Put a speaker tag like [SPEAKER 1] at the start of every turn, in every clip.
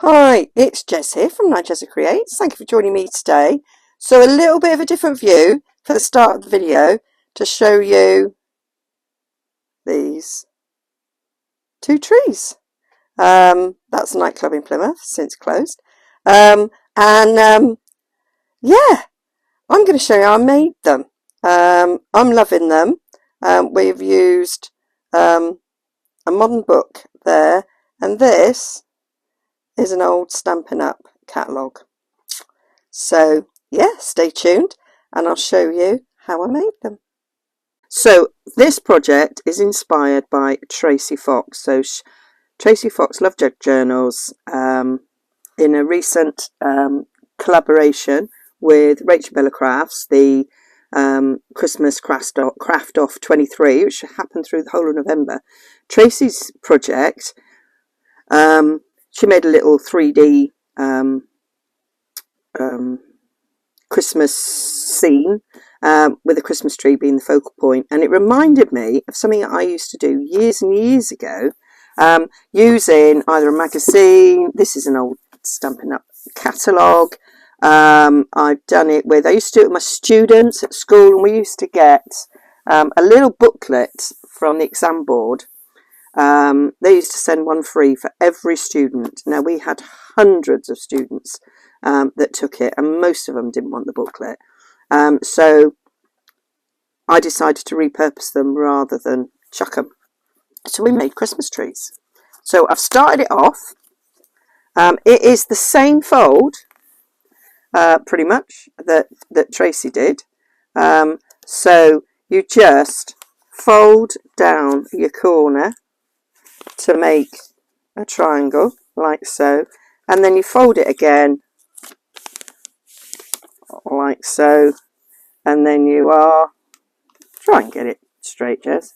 [SPEAKER 1] Hi, it's Jess here from Nigezza Creates. Thank you for joining me today. So a little bit of a different view for the start of the video to show you these two trees. That's a nightclub in Plymouth, since closed. Yeah, I'm going to show you how I made them. I'm loving them. We've used a modern book there, and this is an old Stampin' Up catalogue. So yeah, stay tuned and I'll show you how I made them. So this project is inspired by Tracy Fox. So Tracy Fox Love Jug Journals in a recent collaboration with Rachel Bella Crafts, the Christmas Craft Off 23, which happened through the whole of November. Tracy's project, she made a little 3D Christmas scene with a Christmas tree being the focal point, and it reminded me of something I used to do years and years ago, using either a magazine. This is an old Stampin' Up catalogue. I've done it with, I used to do it with my students at school, and we used to get a little booklet from the exam board. They used to send one free for every student. Now we had hundreds of students that took it, and most of them didn't want the booklet. So I decided to repurpose them rather than chuck them. So we made Christmas trees. So I've started it off. It is the same fold, pretty much, that Tracy did. So you just fold down your corner to make a triangle, like so, and then you fold it again, like so, and then you try and get it straight, Jess,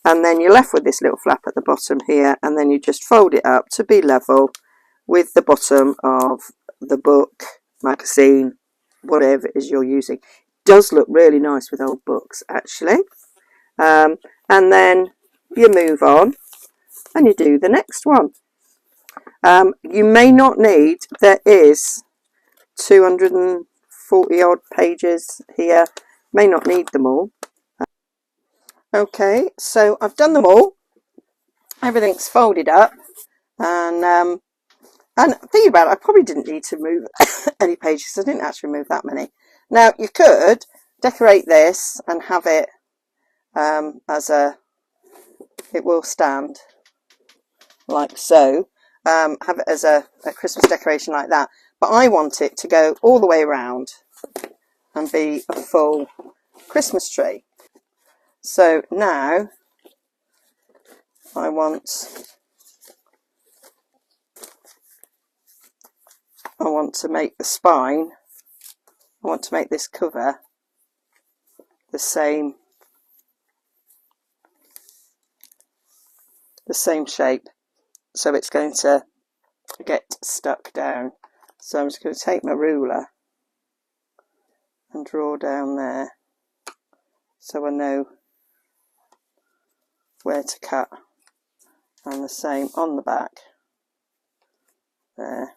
[SPEAKER 1] and then you're left with this little flap at the bottom here, and then you just fold it up to be level with the bottom of the book, magazine, whatever it is you're using. It does look really nice with old books, actually. And then you move on and you do the next one. You may not need, there is 240 odd pages here, may not need them all. Okay, so I've done them all. Everything's folded up, and thinking about it, I probably didn't need to move any pages. I didn't actually move that many. Now you could decorate this and have it as it will stand like so. Have it as a Christmas decoration like that. But I want it to go all the way around and be a full Christmas tree. So now I want to make the spine, I want to make this cover the same shape, so it's going to get stuck down. So I'm just going to take my ruler and draw down there so I know where to cut, and the same on the back there.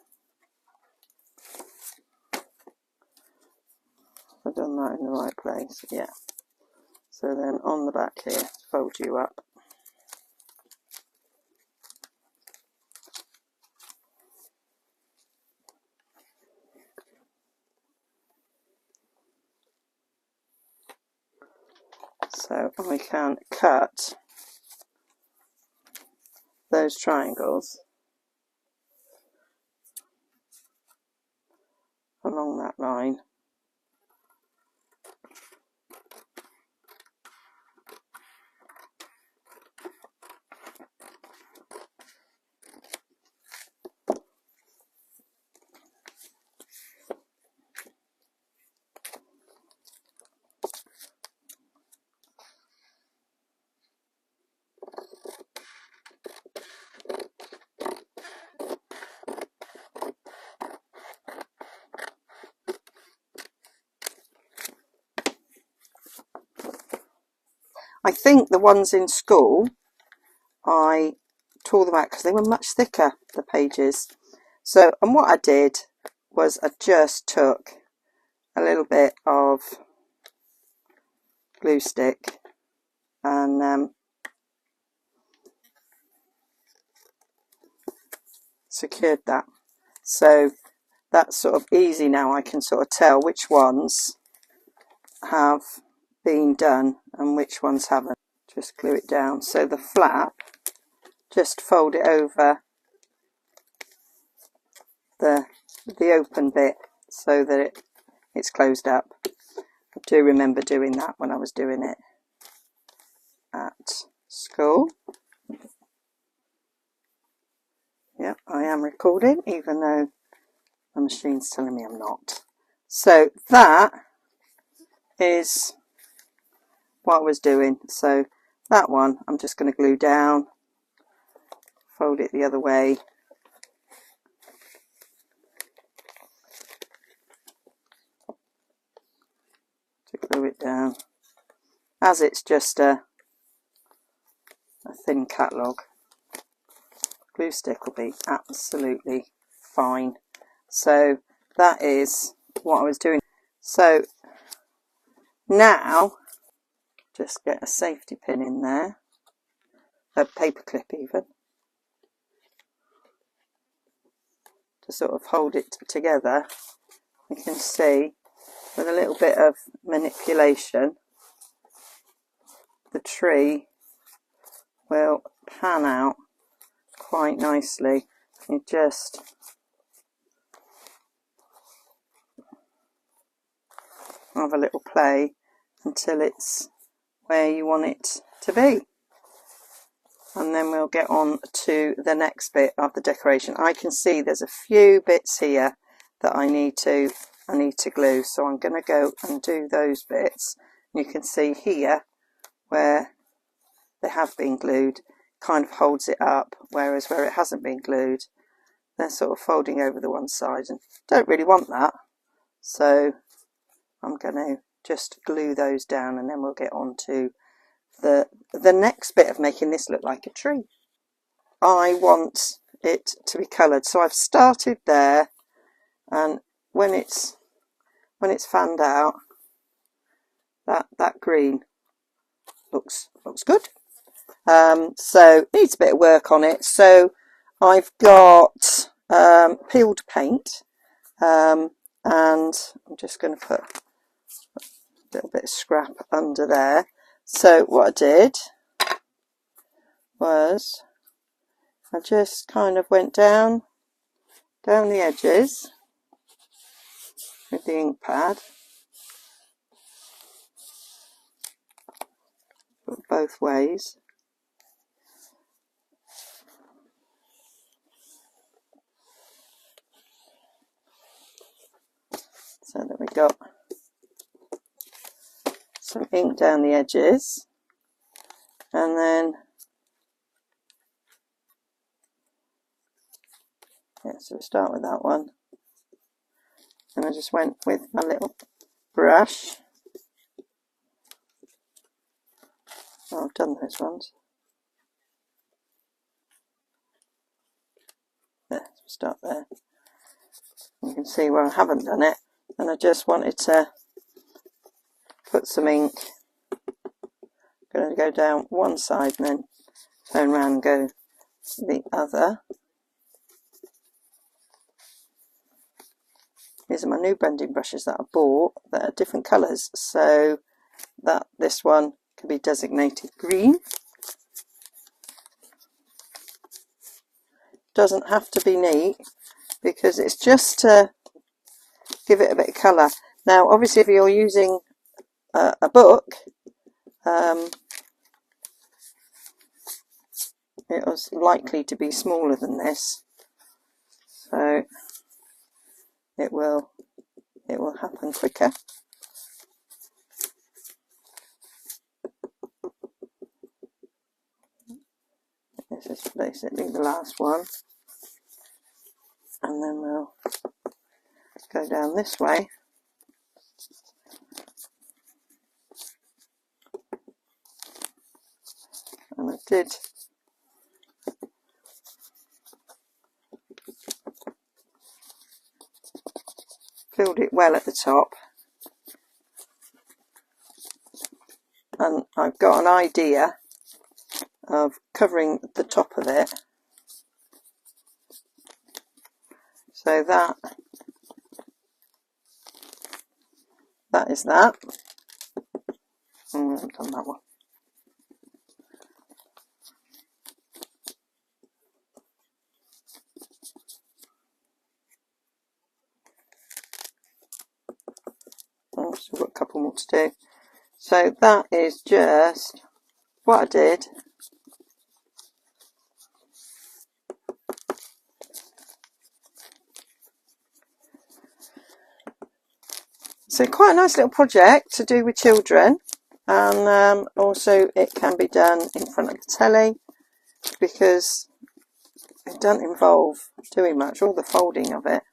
[SPEAKER 1] I've done that in the right place, yeah. So then on the back here, fold you up. So I can cut those triangles along that line. I think the ones in school, I tore them out because they were much thicker, the pages. So, and what I did was I just took a little bit of glue stick and secured that. So that's sort of easy now. I can sort of tell which ones have been done and which ones haven't. Just glue it down. So the flap, just fold it over the open bit so that it's closed up. I do remember doing that when I was doing it at school. Yeah, I am recording, even though the machine's telling me I'm not. So that is what I was doing. So that one I'm just going to glue down, fold it the other way, to glue it down. As it's just a thin catalogue, glue stick will be absolutely fine. So that is what I was doing. So now just get a safety pin in there, a paper clip even, to sort of hold it together. You can see with a little bit of manipulation the tree will pan out quite nicely. You just have a little play until it's where you want it to be, and then we'll get on to the next bit of the decoration. I can see there's a few bits here that I need to glue, so I'm going to go and do those bits. You can see here where they have been glued, kind of holds it up, whereas where it hasn't been glued, they're sort of folding over the one side, and don't really want that. So I'm going to just glue those down, and then we'll get on to the next bit of making this look like a tree. I want it to be coloured, so I've started there, and when it's fanned out, that green looks good. So needs a bit of work on it. So I've got peeled paint, and I'm just going to put a little bit of scrap under there. So what I did was I just kind of went down the edges with the ink pad, both ways. So that we got some ink down the edges, and then so we start with that one, and I just went with my little brush. Oh, I've done those ones. There, so start there. You can see where I haven't done it, and I just wanted to put some ink. I'm going to go down one side and then turn around and go the other. These are my new blending brushes that I bought that are different colours, so that this one can be designated green. Doesn't have to be neat, because it's just to give it a bit of colour. Now obviously if you're using a book, it was likely to be smaller than this, so it will happen quicker. This is basically the last one, and then we'll go down this way. And I did filled it well at the top, and I've got an idea of covering the top of it, so that is that. I haven't done that one. Oh, so we've got a couple more to do. So that is just what I did. So quite a nice little project to do with children, and also it can be done in front of the telly because it doesn't involve doing much. All the folding of it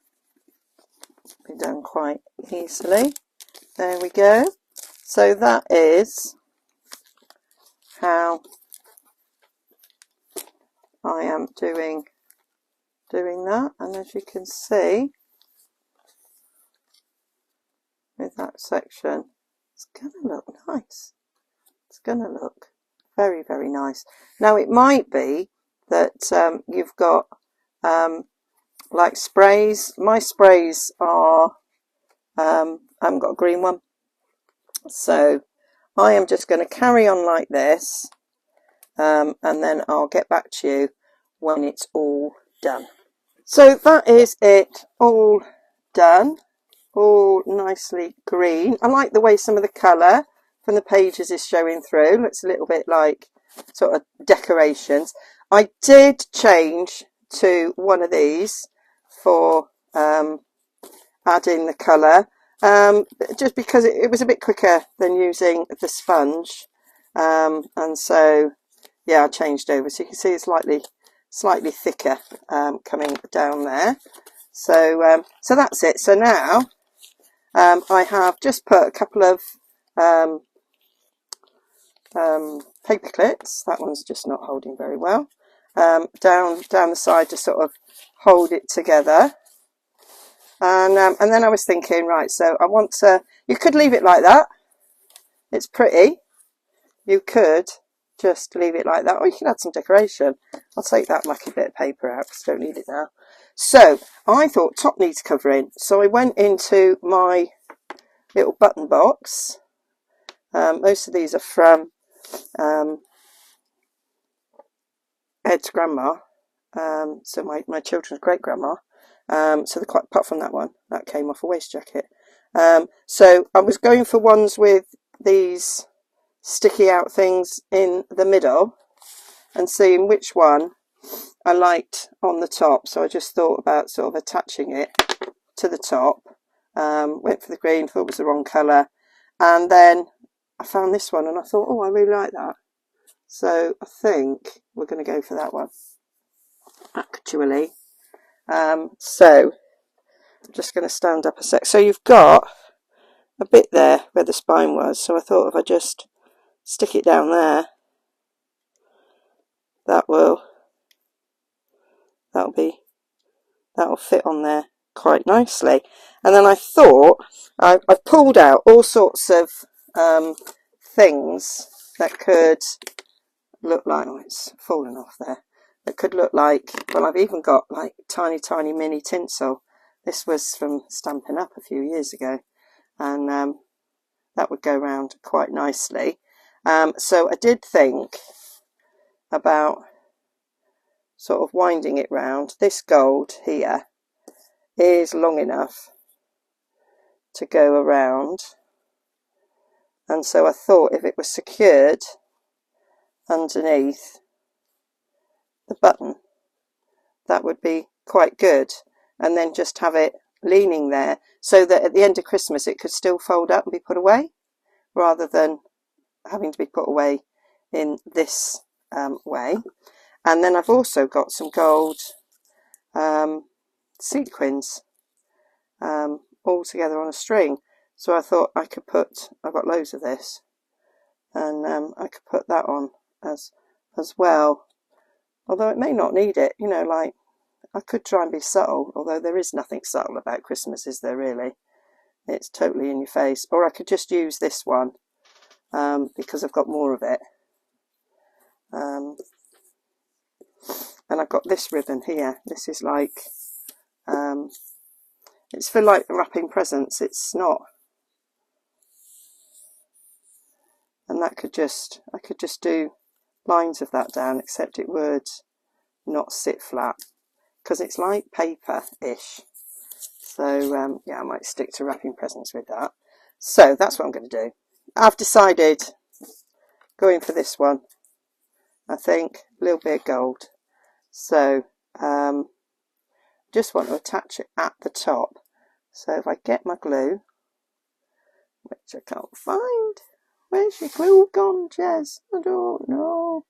[SPEAKER 1] can be done quite easily. There we go. So that is how I am doing that, and as you can see with that section, it's going to look nice. It's going to look very, very nice. Now it might be that you've got like sprays. My sprays are, I haven't got a green one, so I am just going to carry on like this, and then I'll get back to you when it's all done. So that is it, all done, all nicely green. I like the way some of the colour from the pages is showing through. Looks a little bit like sort of decorations. I did change to one of these for adding the colour, just because it was a bit quicker than using the sponge, and so yeah, I changed over. So you can see it's slightly thicker coming down there. So so that's it. So now I have just put a couple of paper clips. That one's just not holding very well. Down the side to sort of hold it together. And then I was thinking, right, so I want to, you could leave it like that. It's pretty. You could just leave it like that, or you can add some decoration. I'll take that lucky bit of paper out because I don't need it now. So I thought top needs covering. So I went into my little button box. Most of these are from Ed's grandma, so my children's great grandma. So they're quite, apart from that one, that came off a waist jacket. So I was going for ones with these sticky out things in the middle and seeing which one I liked on the top. So I just thought about sort of attaching it to the top. Went for the green, thought it was the wrong colour, and then I found this one and I thought, oh, I really like that. So I think we're going to go for that one, actually. So I'm just going to stand up a sec. So you've got a bit there where the spine was. So I thought if I just stick it down there, that'll fit on there quite nicely. And then I thought I've pulled out all sorts of things that could look like, oh, it's fallen off there, that could look like, well, I've even got like tiny mini tinsel. This was from Stampin' Up a few years ago, and that would go round quite nicely. So I did think about sort of winding it round. This gold here is long enough to go around, and so I thought if it was secured underneath the button, that would be quite good, and then just have it leaning there so that at the end of Christmas it could still fold up and be put away, rather than having to be put away in this way. And then I've also got some gold sequins all together on a string, so I thought I could put, I've got loads of this, and I could put that on as well, although it may not need it, you know, like I could try and be subtle, although there is nothing subtle about Christmas, is there really? it's totally in your face. Or I could just use this one because I've got more of it. And I've got this ribbon here. This is like, it's for like wrapping presents. It's not. And that could just, I could just do lines of that down, except it would not sit flat because it's like paper-ish. So yeah, I might stick to wrapping presents with that. So that's what I'm going to do. I've decided going for this one. I think a little bit of gold. So just want to attach it at the top. So if I get my glue, which I can't find. Where's your glue gone, Jez? I don't know.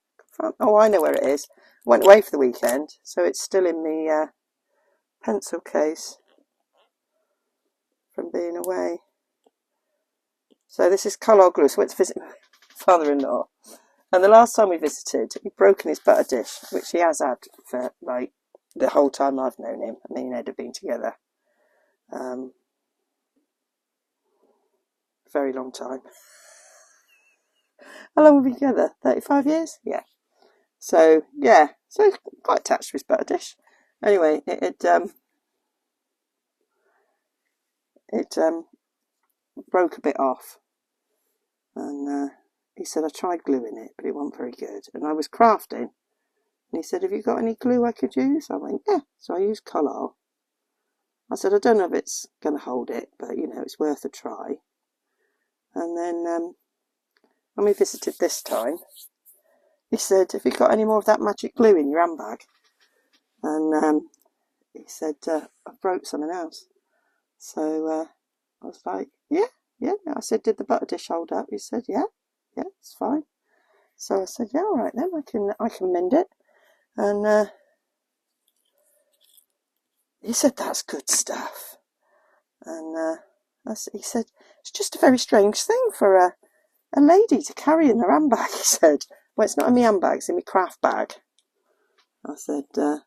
[SPEAKER 1] Oh, I know where it is. Went away for the weekend, so it's still in my pencil case from being away. So this is catalogue glue. So I went to visit my father-in-law, and the last time we visited, he'd broken his butter dish, which he has had for like the whole time I've known him. Me and Ed have been together. Very long time. How long have we been together? 35 years? Yeah. So, yeah. So, quite attached to his butter dish. Anyway, it broke a bit off. And he said, I tried gluing it, but it wasn't very good. And I was crafting. And he said, have you got any glue I could use? I went, yeah. So I used Collard. I said, I don't know if it's going to hold it, but, you know, it's worth a try. And then when we visited this time, he said, have you got any more of that magic glue in your handbag? And he said, I broke something else. So I was like, yeah. I said, did the butter dish hold up? He said, yeah, it's fine. So I said, yeah, all right then, I can mend it. And he said, that's good stuff. And he said, it's just a very strange thing for a lady to carry in her handbag. He said, well, it's not in my handbag, it's in my craft bag. I said, I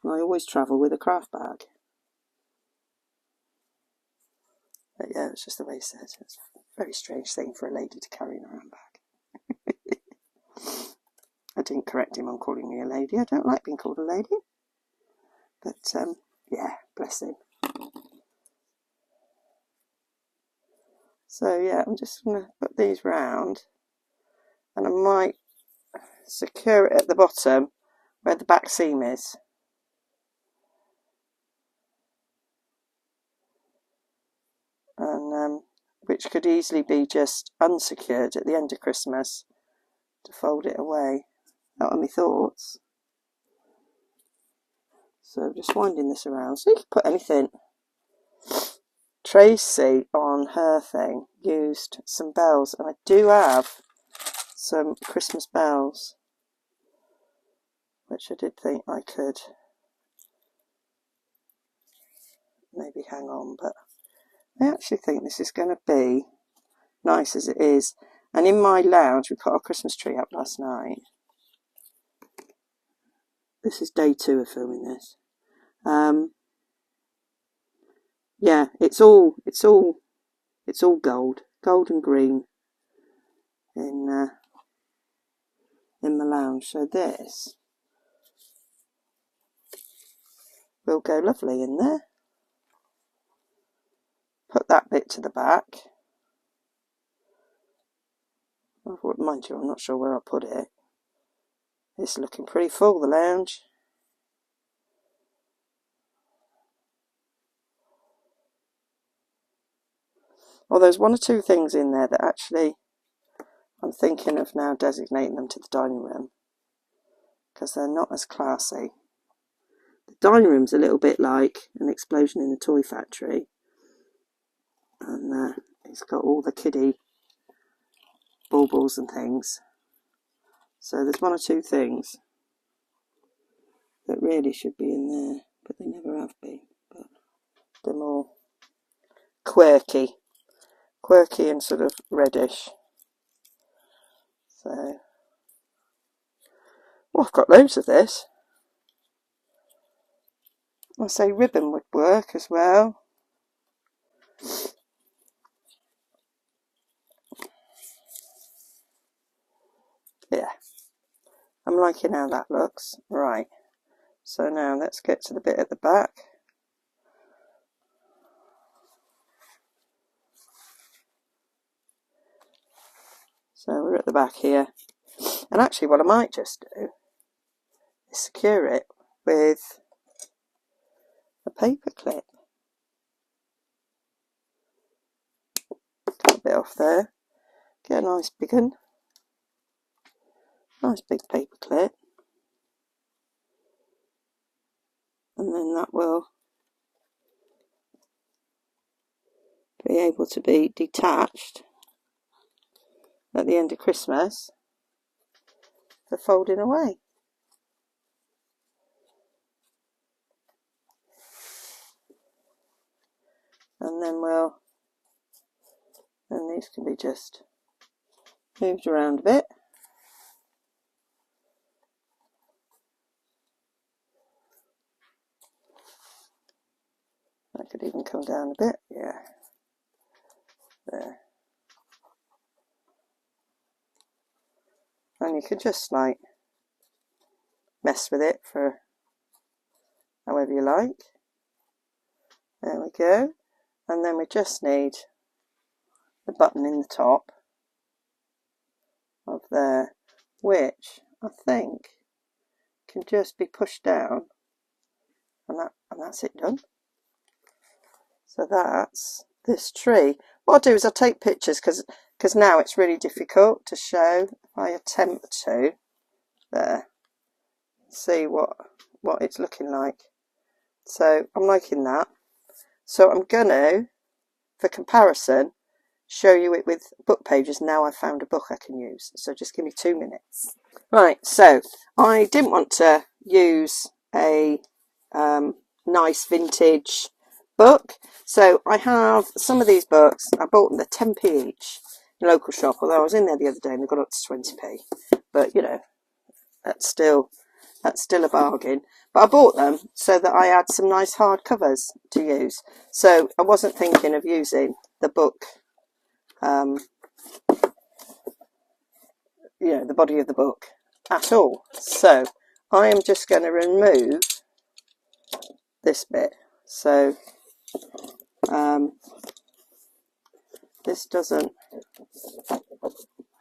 [SPEAKER 1] always travel with a craft bag. But yeah, it's just the way he said it. It's a very strange thing for a lady to carry in her handbag. I didn't correct him on calling me a lady. I don't like being called a lady. But yeah, bless him. So yeah, I'm just going to put these round. And I might secure it at the bottom where the back seam is. And which could easily be just unsecured at the end of Christmas to fold it away. That were my thoughts. So just winding this around. So you can put anything. Tracy on her thing used some bells, and I do have some Christmas bells, which I did think I could maybe hang on, but I actually think this is going to be nice as it is. And in my lounge, we put our Christmas tree up last night. This is day 2 of filming this. Yeah, it's all gold and green in the lounge. So this will go lovely in there. Put that bit to the back. Mind you, I'm not sure where I put it. It's looking pretty full, the lounge. Well, there's 1 or 2 things in there that actually I'm thinking of now designating them to the dining room, because they're not as classy. The dining room's a little bit like an explosion in a toy factory. And it's got all the kiddie baubles and things. So there's 1 or 2 things that really should be in there, but they never have been. But they're more quirky and sort of reddish. So, well, I've got loads of this. I say ribbon would work as well. Yeah, I'm liking how that looks. Right, so now let's get to the bit at the back. So we're at the back here, and actually what I might just do is secure it with a paper clip. Got a bit off there. Get a nice big one. Nice big paper clip. And then that will be able to be detached at the end of Christmas for folding away. And then these can be just moved around a bit. That could even come down a bit, yeah. There. And you could just like mess with it for however you like. There we go. And then we just need the button in the top of there, which I think can just be pushed down, and that's it done. So that's this tree. What I'll do is I'll take pictures because now it's really difficult to show. If I attempt to, there, see what it's looking like. So I'm liking that. So I'm gonna, for comparison, show you it with book pages. Now I've found a book I can use. So just give me 2 minutes. Right, so I didn't want to use a nice vintage book. So I have some of these books. I bought them, they're 10p each in a local shop. Although I was in there the other day and they got up to 20p. But you know, that's still a bargain. But I bought them so that I had some nice hard covers to use. So I wasn't thinking of using the book, you know, the body of the book at all. So I am just going to remove this bit. So this doesn't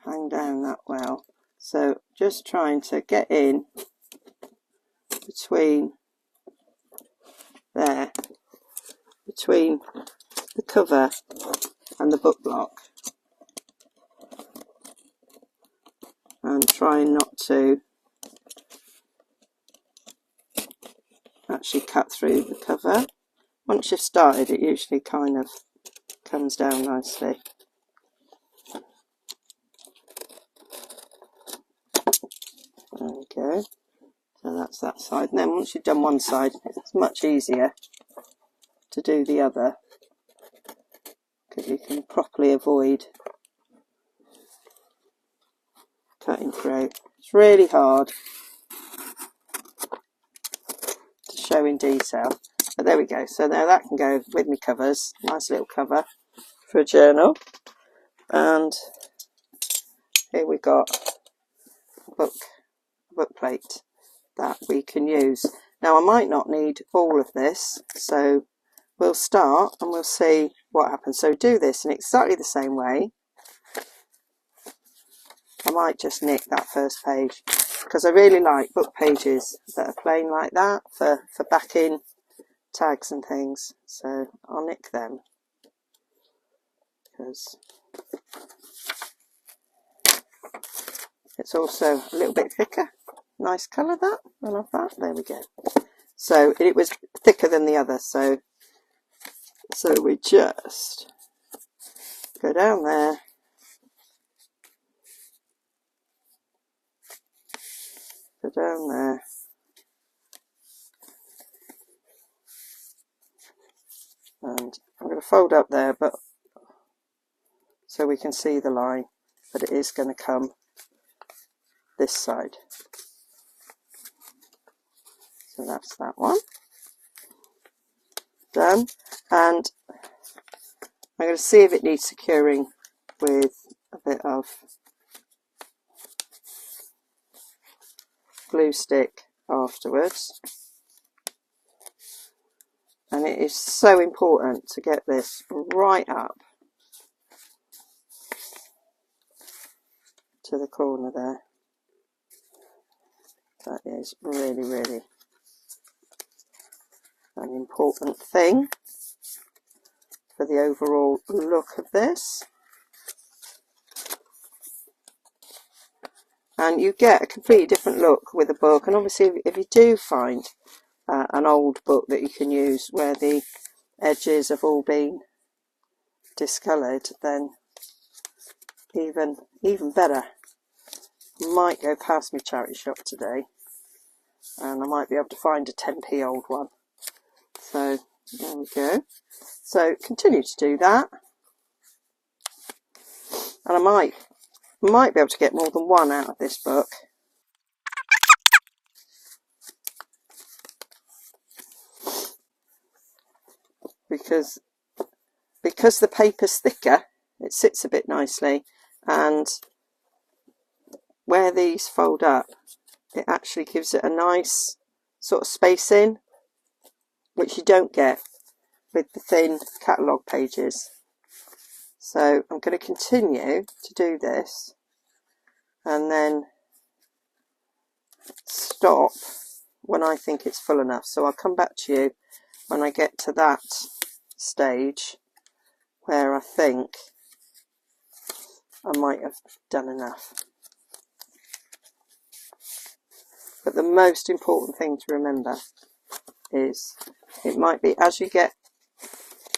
[SPEAKER 1] hang down that well. So just trying to get in between there, between the cover and the book block, and trying not to actually cut through the cover. Once you've started, it usually kind of comes down nicely. There we go. So that's that side. And then once you've done one side, it's much easier to do the other, because you can properly avoid cutting through. It's really hard to show in detail. But there we go. So now that can go with me covers. Nice little cover for a journal. And here we got a book plate that we can use. Now I might not need all of this, so we'll start and we'll see what happens. So do this in exactly the same way. I might just nick that first page because I really like book pages that are plain like that for backing tags and things. So I'll nick them because it's also a little bit thicker. Nice colour that. I love that. There we go. So it was thicker than the other. So we just go down there. Go down there. And I'm going to fold up there, but so we can see the line, but it is going to come this side. So that's that one. done, and I'm going to see if it needs securing with a bit of glue stick afterwards. And it is so important to get this right up to the corner there. That is really, really an important thing for the overall look of this. And you get a completely different look with a book. And obviously if you do find an old book that you can use where the edges have all been discoloured, then even better. Might go past my charity shop today and I might be able to find a 10p old one. So there we go. So continue to do that, and I might be able to get more than one out of this book. Because the paper's thicker, it sits a bit nicely, and where these fold up, it actually gives it a nice sort of spacing, which you don't get with the thin catalogue pages. So I'm going to continue to do this and then stop when I think it's full enough. So I'll come back to you when I get to that stage where I think I might have done enough. But the most important thing to remember is it might be as you get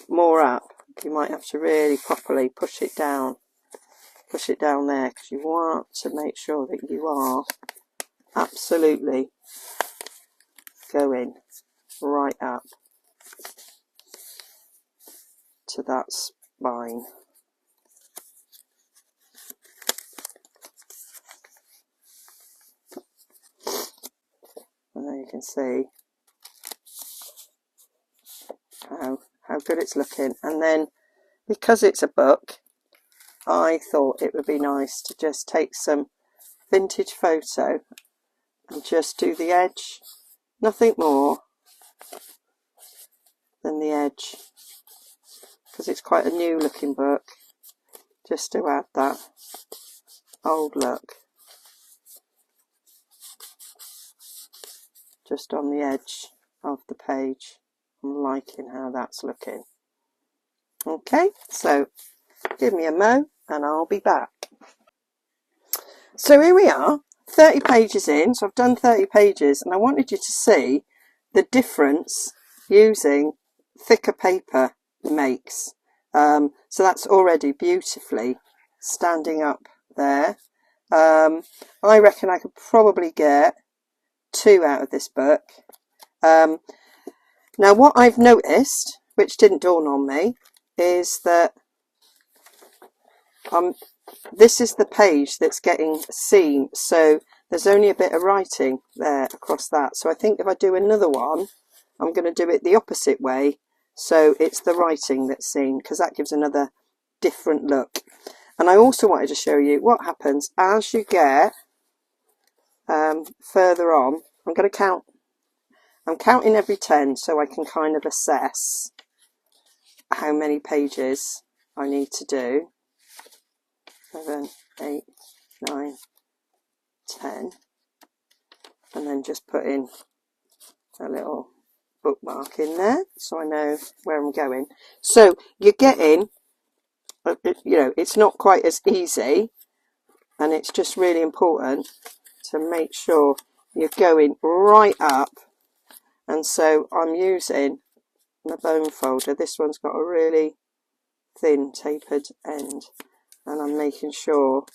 [SPEAKER 1] more up, you might have to really properly push it down there, because you want to make sure that you are absolutely going right up to that spine. And there you can see how good it's looking. And then because it's a book, I thought it would be nice to just take some vintage photo and just do the edge, nothing more than the edge, because it's quite a new looking book, just to add that old look just on the edge of the page. I'm liking how that's looking. Okay, so give me a mo and I'll be back. So here we are, 30 pages in. So I've done 30 pages, and I wanted you to see the difference using thicker paper makes. So that's already beautifully standing up there. I reckon I could probably get 2 out of this book. Now what I've noticed, which didn't dawn on me, is that this is the page that's getting seen, so there's only a bit of writing there across that. So I think if I do another one, I'm going to do it the opposite way, so it's the writing that's seen, because that gives another different look. And I also wanted to show you what happens as you get further on. I'm going to count. I'm counting every 10 so I can kind of assess how many pages I need to do. 7, 8, 9, 10, and then just put in a little bookmark in there so I know where I'm going. So you're getting, you know, it's not quite as easy, and it's just really important to make sure you're going right up. And so I'm using my bone folder. This one's got a really thin tapered end, and I'm making sure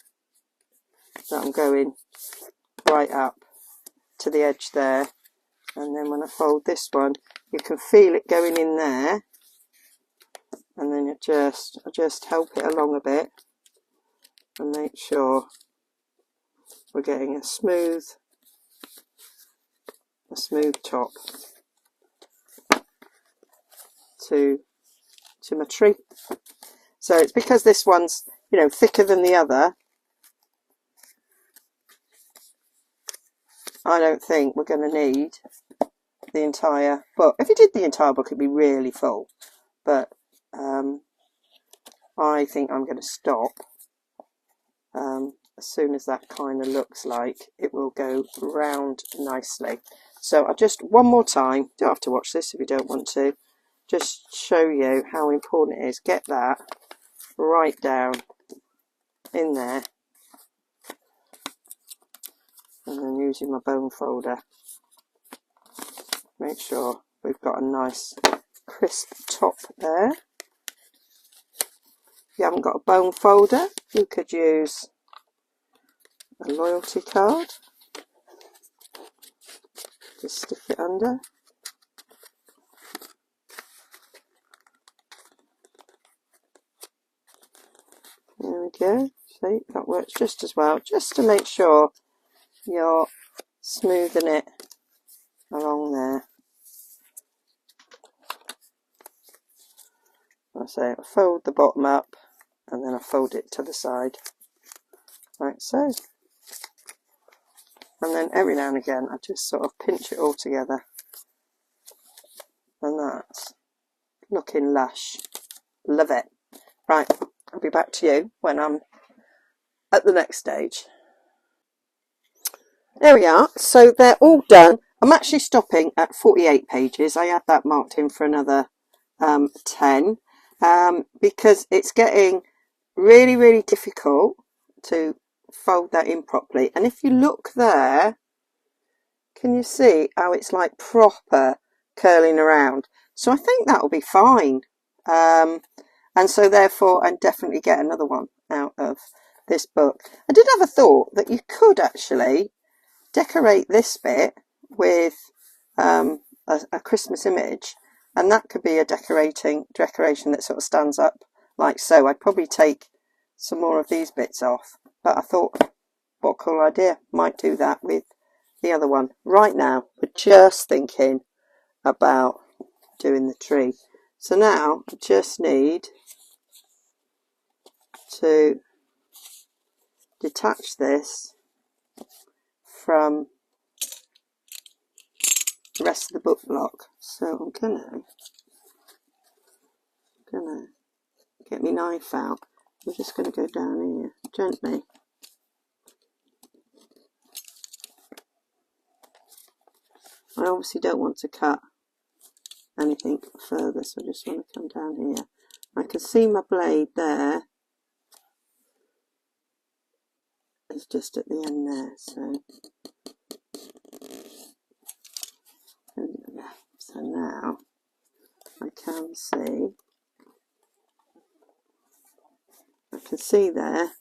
[SPEAKER 1] that I'm going right up to the edge there. And then when I fold this one, you can feel it going in there, and then I just help it along a bit and make sure we're getting a smooth top. to my tree. So it's because this one's, you know, thicker than the other, I don't think we're going to need the entire book. If you did the entire book, it'd be really full, but I think I'm going to stop as soon as that kind of looks like it will go round nicely. So I just, one more time, don't have to watch this if you don't want to, just show you how important it is. Get that right down in there, and then using my bone folder, make sure we've got a nice crisp top there. If you haven't got a bone folder, you could use a loyalty card. Just stick it under. There we go. See, that works just as well, just to make sure you're smoothing it along there. I say I fold the bottom up and then I fold it to the side, like so. And then every now and again I just sort of pinch it all together, and that's looking lush. Love it. Right, I'll be back to you when I'm at the next stage. There we are, so they're all done. I'm actually stopping at 48 pages. I had that marked in for another 10 because it's getting really difficult to fold that in properly. And if you look there, can you see how it's like proper curling around? So I think that will be fine. And so therefore I'd definitely get another one out of this book. I did have a thought that you could actually decorate this bit with a Christmas image, and that could be a decoration that sort of stands up like so. I'd probably take some more of these bits off, but I thought, what a cool idea, might do that with the other one. Right now we're just thinking about doing the tree. So now I just need to detach this from the rest of the book block. So I'm gonna get my knife out. I'm just gonna go down here gently. I obviously don't want to cut anything further, so I just want to come down here. I can see my blade there. It's just at the end there, so now I can see there,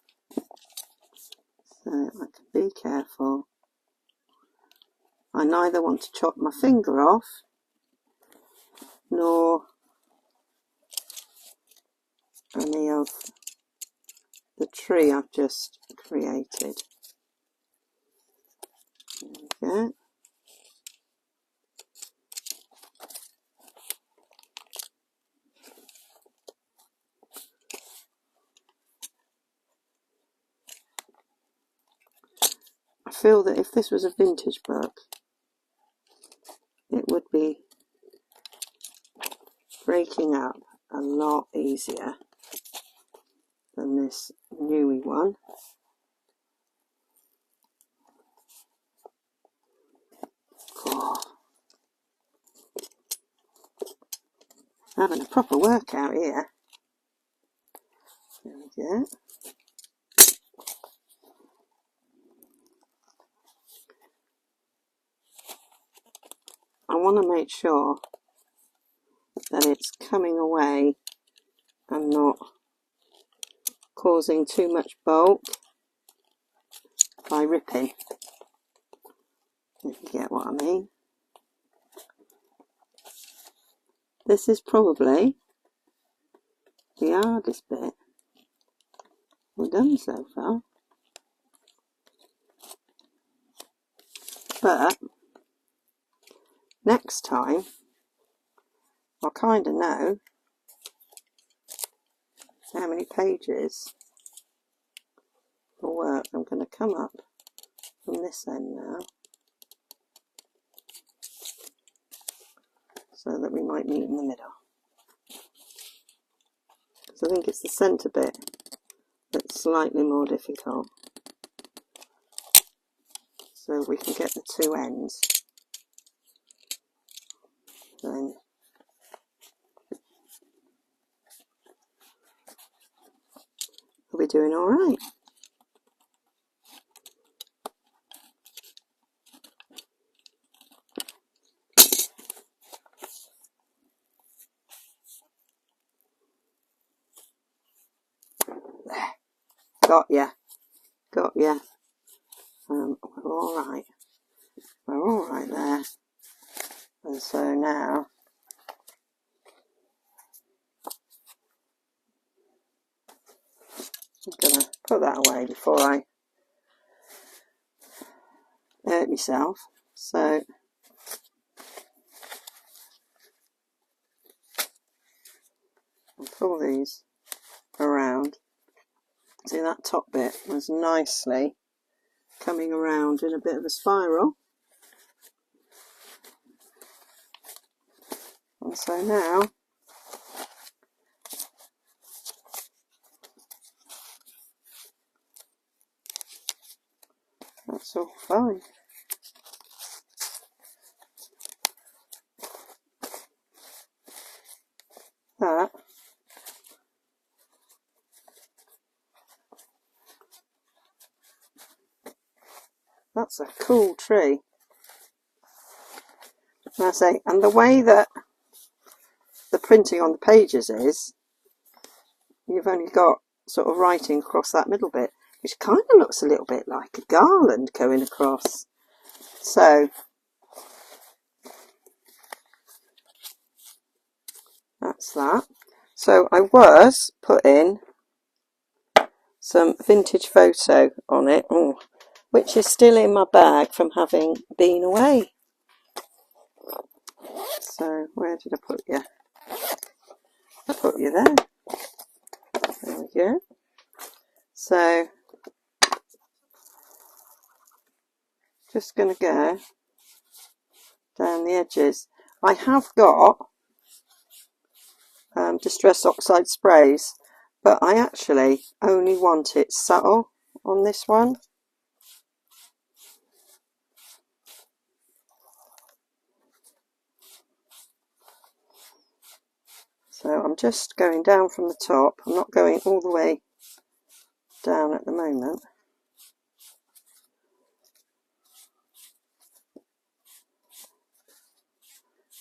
[SPEAKER 1] so I can be careful. I neither want to chop my finger off nor any of the tree I've just created. There we go. I feel that if this was a vintage book, it would be breaking up a lot easier than this newy one. Oh, having a proper workout here. There we go. I want to make sure that it's coming away and not causing too much bulk by ripping, if you get what I mean. This is probably the hardest bit we've done so far, but next time I kind of know how many pages of work I'm going to come up from this end now, so that we might meet in the middle. So I think it's the centre bit that's slightly more difficult, so we can get the two ends. Then we'll be doing all right. There. Got ya. Got ya. We're all right. We're all right there. And so now I'm going to put that away before I hurt myself. So I'll pull these around. See, that top bit was nicely coming around in a bit of a spiral. And so now that's all fine. That's a cool tree. And I say, and the way that the printing on the pages is, you've only got sort of writing across that middle bit, which kind of looks a little bit like a garland going across. So that's that. So I was putting some vintage photo on it, which is still in my bag from having been away. So where did I put you? I put you there. There we go. So just going to go down the edges. I have got Distress Oxide sprays, but I actually only want it subtle on this one. So I'm just going down from the top. I'm not going all the way down at the moment.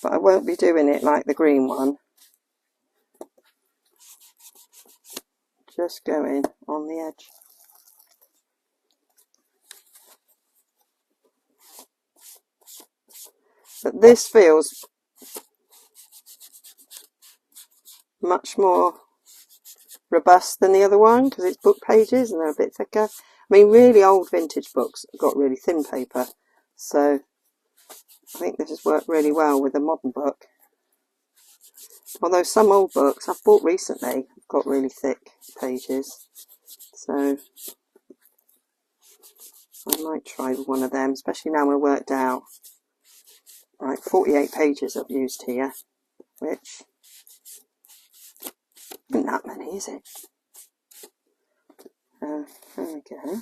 [SPEAKER 1] But I won't be doing it like the green one. Just going on the edge. But this feels much more robust than the other one because it's book pages and they're a bit thicker. I mean, really old vintage books have got really thin paper, so I think this has worked really well with a modern book. Although some old books I've bought recently have got really thick pages, so I might try one of them, especially now we're worked out. Right, 48 pages I've used here, which isn't that many, is it? There we go.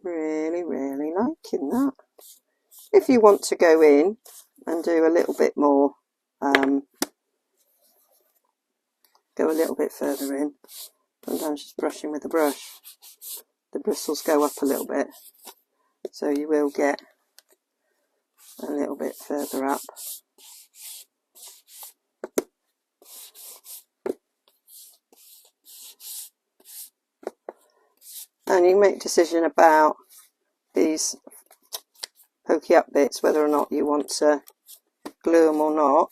[SPEAKER 1] Really, really liking that. If you want to go in and do a little bit more, go a little bit further in. Sometimes just brushing with a brush, the bristles go up a little bit, so you will get a little bit further up. And you make a decision about these pokey up bits, whether or not you want to glue them or not.